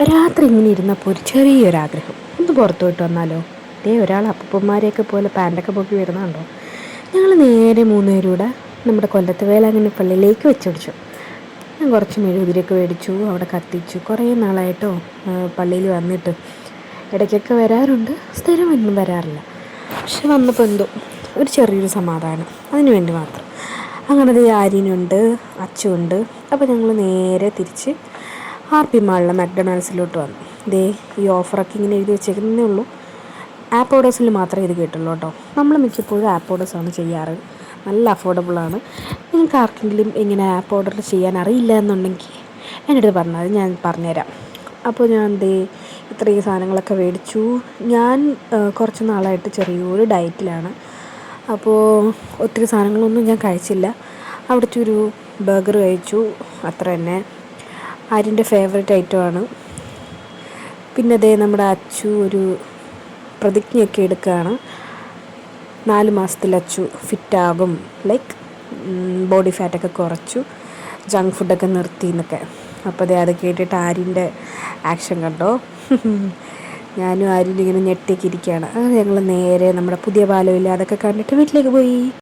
രാത്രി ഇങ്ങനെ ഇരുന്നപ്പോൾ ഒരു ചെറിയൊരാഗ്രഹം ഒന്ന് പുറത്തു പോയിട്ട് വന്നാലോ. ഒരാൾ അപ്പൂപ്പന്മാരെയൊക്കെ പോലെ പാൻറ്റൊക്കെ പൊക്കി വരുന്നുണ്ടോ. ഞങ്ങൾ നേരെ മൂന്നുപേരൂടെ നമ്മുടെ കൊല്ലത്ത് വേളാങ്കണ്ണി പള്ളിയിലേക്ക് വെച്ചോടിച്ചു. ഞാൻ കുറച്ച് മെഴുകുതിരിയൊക്കെ മേടിച്ചു, അവിടെ കത്തിച്ചു. കുറേ നാളായിട്ടോ പള്ളിയിൽ വന്നിട്ട്. ഇടയ്ക്കൊക്കെ വരാറുണ്ട്, സ്ഥിരമൊന്നും വരാറില്ല. പക്ഷെ വന്നപ്പോൾ എന്തോ ഒരു ചെറിയൊരു സമാധാനം, അതിന് വേണ്ടി മാത്രം. അങ്ങനെ ആര്യനുണ്ട്, അച്ചുണ്ട്. അപ്പോൾ ഞങ്ങൾ നേരെ തിരിച്ച് ഹാപ്പി മാളിലെ മക്ഡൊണാൾഡ്സിലോട്ട് വന്നു. ഈ ഓഫറൊക്കെ ഇങ്ങനെ എഴുതി വെച്ചേക്കുന്നേ ഉള്ളൂ. ആപ്പ് ഓർഡേഴ്സിൽ മാത്രമേ ഇത് കേട്ടുള്ളൂ കേട്ടോ. നമ്മൾ മിക്കപ്പോഴും ആപ്പ് ഓർഡേഴ്സാണ് ചെയ്യാറ്. നല്ല അഫോർഡബിളാണ്. നിങ്ങൾക്ക് ആർക്കെങ്കിലും ഇങ്ങനെ ആപ്പ് ഓർഡർ ചെയ്യാൻ അറിയില്ല എന്നുണ്ടെങ്കിൽ എൻ്റെ അടുത്ത് പറഞ്ഞാൽ മതി, ഞാൻ പറഞ്ഞുതരാം. അപ്പോൾ ഞാൻ ഇത്രയും സാധനങ്ങളൊക്കെ മേടിച്ചു. ഞാൻ കുറച്ച് നാളായിട്ട് ചെറിയൊരു ഡയറ്റിലാണ്. അപ്പോൾ ഒത്തിരി സാധനങ്ങളൊന്നും ഞാൻ കഴിച്ചില്ല. അവിടുത്തെ ഒരു ബർഗർ കഴിച്ചു, അത്ര തന്നെ. ആര്യൻ്റെ ഫേവറേറ്റ് ഐറ്റമാണ്. പിന്നെ നമ്മുടെ അച്ചു ഒരു പ്രതിജ്ഞയൊക്കെ എടുക്കുകയാണ്. 4 മാസത്തിൽ അച്ചു ഫിറ്റാകും, ലൈക്ക് ബോഡി ഫാറ്റൊക്കെ കുറച്ചു, ജങ്ക് ഫുഡൊക്കെ നിർത്തി എന്നൊക്കെ. അപ്പോൾ അത് കേട്ടിട്ട് ആര്യൻ്റെ ആക്ഷൻ കണ്ടോ. ഞാനും ആര്യനും ഇങ്ങനെ ഞെട്ടിയൊക്കെ ഇരിക്കുകയാണ്. അങ്ങനെ ഞങ്ങൾ നേരെ നമ്മുടെ പുതിയ പാലമില്ല അതൊക്കെ കണ്ടിട്ട് വീട്ടിലേക്ക് പോയി.